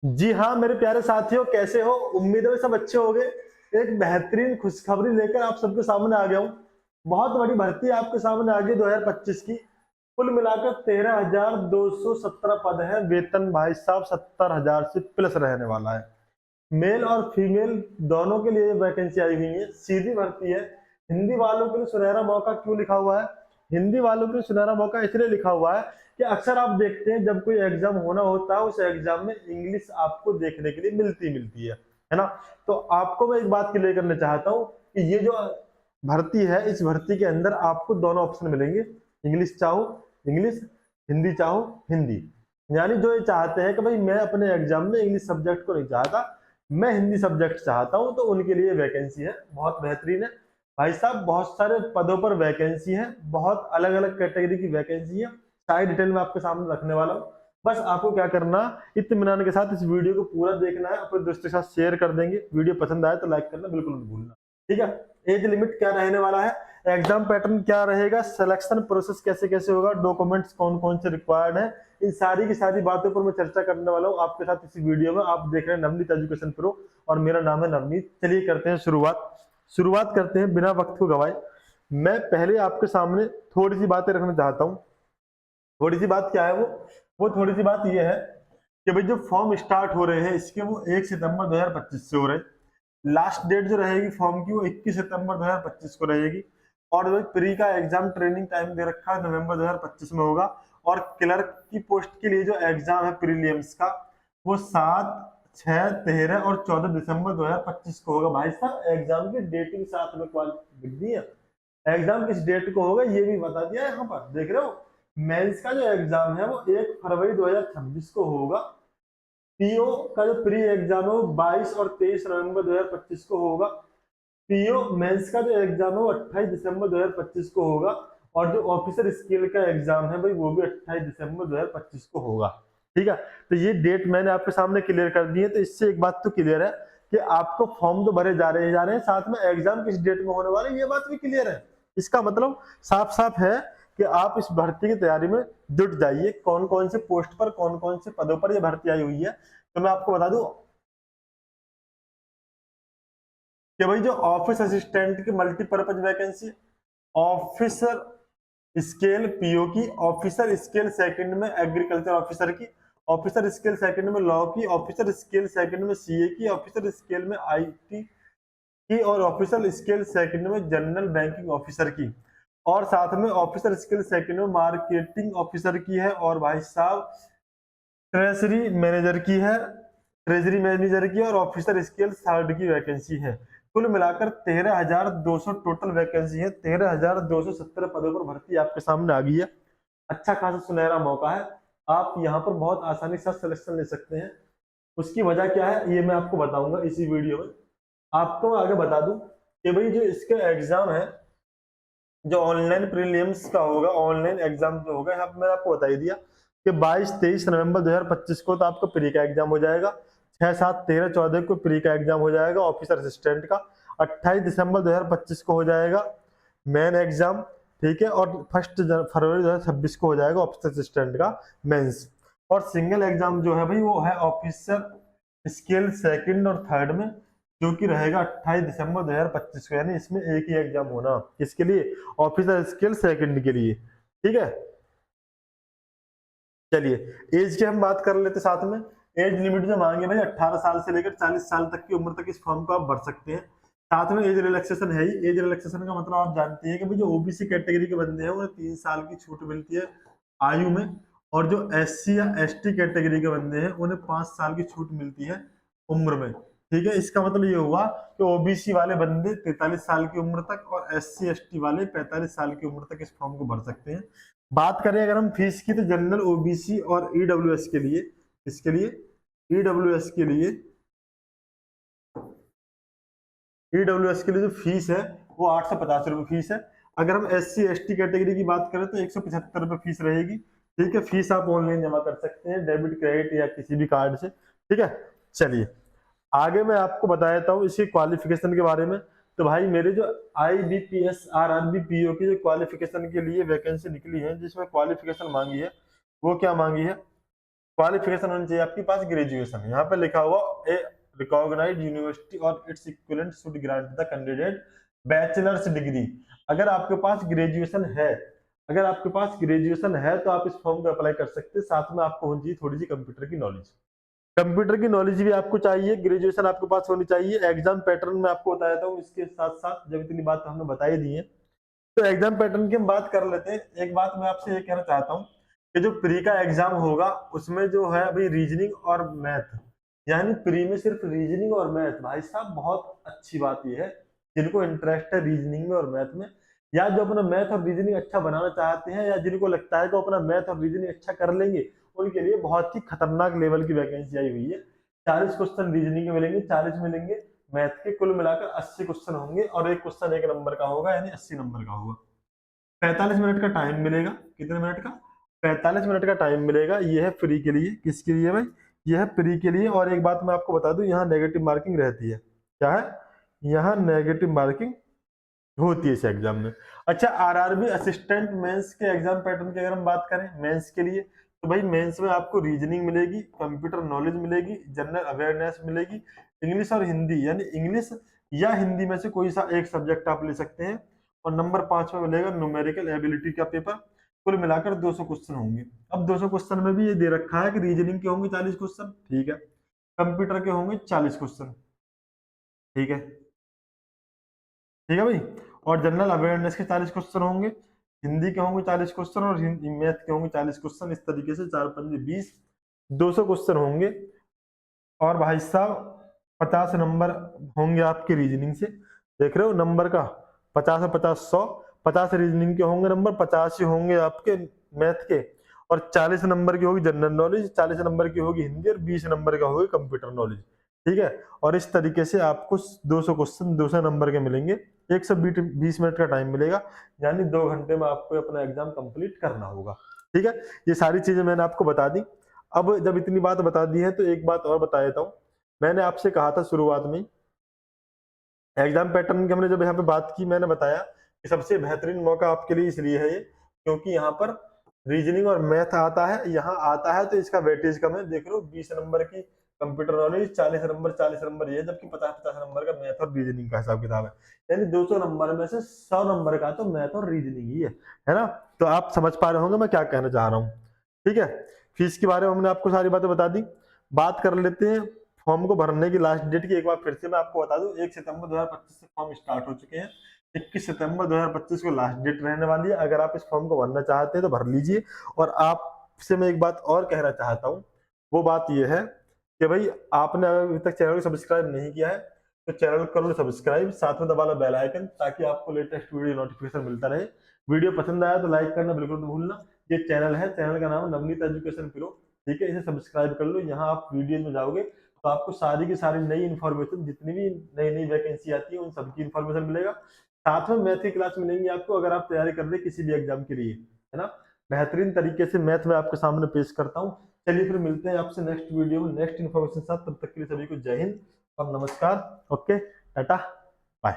जी हाँ, मेरे प्यारे साथियों, कैसे हो? उम्मीद है सब अच्छे होंगे। एक बेहतरीन खुशखबरी लेकर आप सबके सामने आ गया हूँ। बहुत बड़ी भर्ती आपके सामने आ गई 2025 की। कुल मिलाकर 13,217 पद है। वेतन भाई साहब 70,000 से प्लस रहने वाला है। मेल और फीमेल दोनों के लिए वैकेंसी आई हुई है। सीधी भर्ती है। हिंदी वालों के लिए सुनहरा मौका क्यों लिखा हुआ है? हिंदी वालों के लिए सुनहरा मौका इसलिए लिखा हुआ है कि अक्सर आप देखते हैं जब कोई एग्जाम होना होता है, उस एग्जाम में इंग्लिश आपको देखने के लिए मिलती है ना? तो आपको मैं एक बात क्लियर करना चाहता हूँ कि ये जो भर्ती है, इस भर्ती के अंदर आपको दोनों ऑप्शन मिलेंगे। इंग्लिश चाहो इंग्लिश, हिंदी चाहो हिंदी। यानी जो ये चाहते हैं कि भाई मैं अपने एग्जाम में इंग्लिश सब्जेक्ट को नहीं चाहता, मैं हिंदी सब्जेक्ट चाहता हूं, तो उनके लिए वैकेंसी है। बहुत बेहतरीन है भाई साहब। बहुत सारे पदों पर वैकेंसी है, बहुत अलग अलग कैटेगरी की वैकेंसी है। सारी डिटेल में आपके सामने रखने वाला हूँ। बस आपको क्या करना, इत्मीनान के साथ इस वीडियो को पूरा देखना है। अपने दोस्तों के साथ शेयर कर देंगे। वीडियो पसंद आए तो लाइक करना बिल्कुल मत भूलना, ठीक है? एज लिमिट क्या रहने वाला है, एग्जाम पैटर्न क्या रहेगा, सिलेक्शन प्रोसेस कैसे कैसे होगा, डॉक्यूमेंट्स कौन कौन से रिक्वायर्ड है, इन सारी की सारी बातों पर मैं चर्चा करने वाला हूँ आपके साथ इस वीडियो में। आप देख रहे हैं नवनीत एजुकेशन प्रो और मेरा नाम है नवनीत। चलिए करते हैं शुरुआत करते हैं बिना वक्त को गवाए। मैं पहले आपके सामने थोड़ी सी बातें रखना चाहता हूँ। थोड़ी सी बात क्या है वो थोड़ी सी बात ये है कि भाई जो फॉर्म स्टार्ट हो रहे हैं इसके, वो 1 सितंबर 2025 से हो रहे हैं। लास्ट डेट जो रहेगी फॉर्म की, वो 21 सितंबर 2025 को रहेगी। और जो प्री का एग्जाम ट्रेनिंग टाइम दे रखा है, नवंबर 2025 में होगा। और क्लर्क की पोस्ट के लिए जो एग्जाम है प्रीलियम्स का, वो 7, 6, 13 और 14 दिसंबर 2025 को होगा। भाई साहब एग्जाम की डेटिंग साथ में लिख दी है। एग्जाम किस डेट को होगा ये भी बता दिया है। यहाँ पर देख रहे हो, मेंस का जो एग्जाम है वो 1 फरवरी 2026 को होगा। पीओ का जो प्री एग्जाम है वो 22 और 23 नवंबर 2025 को होगा। पीओ मेंस का जो एग्जाम है वो 28 दिसंबर 2025 को होगा। और जो ऑफिसर स्किल का एग्जाम है भाई, वो भी 28 दिसंबर 2025 को होगा। ठीक है, तो ये डेट मैंने आपके सामने क्लियर कर दी है। तो इससे एक बात तो क्लियर है कि आपको फॉर्म तो भरे जा रहे हैं, साथ में एग्जाम किस डेट में होने वाले, ये बात भी क्लियर है। इसका मतलब साफ साफ है कि आप इस भर्ती की तैयारी में जुट जाइए। कौन कौन से पोस्ट पर, कौन कौन से पदों पर यह भर्ती आई हुई है, तो मैं आपको बता दूं कि भाई जो ऑफिस असिस्टेंट की multipurpose vacancy, officer scale PO की, ऑफिसर स्केल सेकंड में एग्रीकल्चर ऑफिसर की, ऑफिसर स्केल सेकंड में लॉ की, ऑफिसर स्केल सेकंड में सीए की, ऑफिसर स्केल में आईटी की, और ऑफिसर स्केल सेकंड में जनरल बैंकिंग ऑफिसर की, और साथ में ऑफिसर स्किल सेकंड में मार्केटिंग ऑफिसर की है। और भाई साहब ट्रेजरी मैनेजर की है, ट्रेजरी मैनेजर की, और ऑफिसर स्किल थर्ड की वैकेंसी है। कुल मिलाकर 13,200 टोटल वैकेंसी है। 13,217 पदों पर भर्ती आपके सामने आ गई है। अच्छा खासा सुनहरा मौका है। आप यहाँ पर बहुत आसानी से सिलेक्शन ले सकते हैं। उसकी वजह क्या है ये मैं आपको बताऊंगा इसी वीडियो में। आपको मैं आगे बता दूं कि भाई जो इसके एग्जाम है, जो ऑनलाइन प्रीलिम्स का होगा, ऑनलाइन एग्जाम जो होगा, यहाँ पे मैंने आपको बता ही दिया कि 22-23 नवंबर 2025 को तो आपका प्री का एग्जाम हो जाएगा। 6, 7, 13, 14 को प्री का एग्जाम हो जाएगा ऑफिसर असिस्टेंट का। 28 दिसंबर 2025 को हो जाएगा मेन एग्जाम, ठीक है। और 1 फरवरी 2026 को हो जाएगा ऑफिसर असिस्टेंट का मेंस। और सिंगल एग्जाम जो है भाई, वो है ऑफिसर स्केल सेकंड और थर्ड में, जो कि रहेगा 28 दिसंबर 2025 को। यानी इसमें एक ही एग्जाम होना, किसके लिए? ऑफिसर स्किल सेकंड के लिए, ठीक है। चलिए एज की हम बात कर लेते साथ में। एज लिमिट जो मांगे भाई, 18 साल से लेकर 40 साल तक की उम्र तक इस फॉर्म को आप भर सकते हैं। साथ में एज रिलैक्सेशन है ही। एज रिलैक्सेशन का मतलब आप जानते हैं कि भाई जो ओबीसी कैटेगरी के बंदे हैं उन्हें 3 साल की छूट मिलती है आयु में। और जो एससी या एसटी कैटेगरी के बंदे हैं उन्हें 5 साल की छूट मिलती है उम्र में, ठीक है। इसका मतलब ये हुआ कि ओबीसी वाले बंदे 43 साल की उम्र तक और एससी एसटी वाले 45 साल की उम्र तक इस फॉर्म को भर सकते हैं। बात करें अगर हम फीस की, तो जनरल ओबीसी और ईडब्ल्यूएस के लिए, इसके लिए ईडब्ल्यूएस के लिए ईडब्ल्यूएस के लिए जो फीस है वो 850 रुपये फीस है। अगर हम एससी एसटी कैटेगरी की बात करें तो 175 रुपये फीस रहेगी, ठीक है। फीस आप ऑनलाइन जमा कर सकते हैं, डेबिट क्रेडिट या किसी भी कार्ड से, ठीक है। चलिए आगे मैं आपको बता देता हूँ इसकी क्वालिफिकेशन के बारे में। तो भाई मेरे जो आईबीपीएस आरआरबी पीओ की जो क्वालिफिकेशन के लिए वैकेंसी निकली है, जिसमें क्वालिफिकेशन मांगी है, वो क्या मांगी है? क्वालिफिकेशन होनी चाहिए आपके पास ग्रेजुएशन। यहाँ पे लिखा हुआ ए रिकॉग्नाइज्ड यूनिवर्सिटी और its equivalent should grant the candidate bachelors degree. अगर आपके पास ग्रेजुएशन है, अगर आपके पास ग्रेजुएशन है तो आप इस फॉर्म को अप्लाई कर सकते हैं। साथ में आपको होनी चाहिए थोड़ी सी कंप्यूटर की नॉलेज। कंप्यूटर की नॉलेज भी आपको चाहिए, ग्रेजुएशन आपके पास होनी चाहिए। एग्जाम पैटर्न में आपको बताया था, इसके साथ साथ जब इतनी बात हमने बताई दी है तो एग्जाम पैटर्न की हम बात कर लेते हैं। एक बात मैं आपसे ये कहना चाहता हूँ कि जो प्री का एग्जाम होगा उसमें जो है अभी रीजनिंग और मैथ, यानी प्री में सिर्फ रीजनिंग और मैथ। भाई साहब बहुत अच्छी बात यह है, जिनको इंटरेस्ट है रीजनिंग में और मैथ में, या जो अपना मैथ और रीजनिंग अच्छा बनाना चाहते हैं, या जिनको लगता है कि अपना मैथ और रीजनिंग अच्छा कर लेंगे, उनके लिए बहुत ही खतरनाक लेवल की वैकेंसी आई हुई है। 40 क्वेश्चन रीजनिंग के मिलेंगे, 40 मिलेंगे मैथ के, कुल मिलाकर 80 क्वेश्चन होंगे और एक क्वेश्चन 1 नंबर का होगा, यानी 80 नंबर का होगा। 45 मिनट का टाइम मिलेगा। कितने मिनट का? 45 मिनट का टाइम मिलेगा। ये है फ्री के लिए। किसके लिए भाई? ये है फ्री के लिए। और एक बात मैं आपको बता दूं, यहाँ नेगेटिव मार्किंग रहती है। क्या है? यहाँ नेगेटिव मार्किंग होती है इस एग्जाम में। अच्छा, आरआरबी असिस्टेंट मेंस के एग्जाम पैटर्न की अगर हम बात करें मेंस के लिए, तो भाई मेंस में आपको रीजनिंग मिलेगी, कंप्यूटर नॉलेज मिलेगी, जनरल अवेयरनेस मिलेगी, इंग्लिश और हिंदी, यानी इंग्लिश या हिंदी में से कोई सा एक सब्जेक्ट आप ले सकते हैं, और नंबर 5 में मिलेगा न्यूमेरिकल एबिलिटी का पेपर। कुल मिलाकर 200 क्वेश्चन होंगे। अब 200 क्वेश्चन में भी ये दे रखा है कि रीजनिंग के होंगे 40 क्वेश्चन, ठीक है, कंप्यूटर के होंगे 40 क्वेश्चन, ठीक है, ठीक है भाई, और जनरल अवेयरनेस के 40 क्वेश्चन होंगे, हिंदी के होंगे 40 क्वेश्चन और मैथ के होंगे 40 क्वेश्चन। इस तरीके से 4 पंजे 20, 200 क्वेश्चन होंगे। और भाई साहब 50 नंबर होंगे आपके रीजनिंग से। देख रहे हो नंबर का 50 और 50 100, 50 रीजनिंग के होंगे नंबर, 50 ही होंगे आपके मैथ के, और 40 नंबर की होगी जनरल नॉलेज, 40 नंबर की होगी हिंदी, और 20 नंबर का होगी कंप्यूटर नॉलेज, ठीक है। और इस तरीके से आपको 200 क्वेश्चन 200 नंबर के मिलेंगे। 120 मिनट का टाइम मिलेगा, यानी 2 घंटे में आपको अपना एग्जाम कंप्लीट करना होगा, ठीक है। ये सारी चीजें मैंने आपको बता दी। अब जब इतनी बात बता दी है तो एक बात और बता देता हूँ। मैंने आपसे कहा था शुरुआत में एग्जाम पैटर्न की, हमने जब यहाँ पे बात की, मैंने बताया कि सबसे बेहतरीन मौका आपके लिए इसलिए है ये क्योंकि यहाँ पर रीजनिंग और मैथ आता है, यहाँ आता है तो इसका वेटेज कम है। देख लो 20 नंबर की कंप्यूटर नॉलेज, 40 नंबर ये, जबकि 50 नंबर का मैथ और रीजनिंग का हिसाब किताब है। यानी 200 नंबर में से 100 नंबर का तो मैथ और रीजनिंग ही है ना। तो आप समझ पा रहे होंगे मैं क्या कहना चाह रहा हूँ, ठीक है। फीस के बारे में हमने आपको सारी बातें बता दी। बात कर लेते हैं फॉर्म को भरने की लास्ट डेट की। एक बार फिर से मैं आपको बता दूं, 1 सितंबर 2025 से फॉर्म स्टार्ट हो चुके हैं। 21 सितंबर 2025 को लास्ट डेट रहने वाली है। अगर आप इस फॉर्म को भरना चाहते हैं तो भर लीजिए। और आपसे मैं एक बात और कहना चाहता हूँ, वो बात ये है कि भाई आपने अभी तक चैनल को सब्सक्राइब नहीं किया है तो चैनल कर लो सब्सक्राइब, साथ में दबा लो बेल आइकन, ताकि आपको लेटेस्ट वीडियो नोटिफिकेशन मिलता रहे। वीडियो पसंद आया तो लाइक करना बिल्कुल मत भूलना। ये चैनल है, चैनल का नाम है नवनीत एजुकेशन प्रो, ठीक है। इसे सब्सक्राइब कर लो। यहाँ आप वीडियो में जाओगे तो आपको सारी की सारी नई इन्फॉर्मेशन, जितनी भी नई नई वैकेंसी आती है उन सबकी इन्फॉर्मेशन मिलेगा। साथ में मैथ की क्लास मिलेंगी आपको, अगर आप तैयारी कर रहे किसी भी एग्जाम के लिए, है ना। बेहतरीन तरीके से मैथ में आपके सामने पेश करता हूँ। चलिए फिर मिलते हैं आपसे नेक्स्ट वीडियो में नेक्स्ट इन्फॉर्मेशन साथ। तब तक के लिए सभी को जय हिंद और नमस्कार। Okay, tata, bye.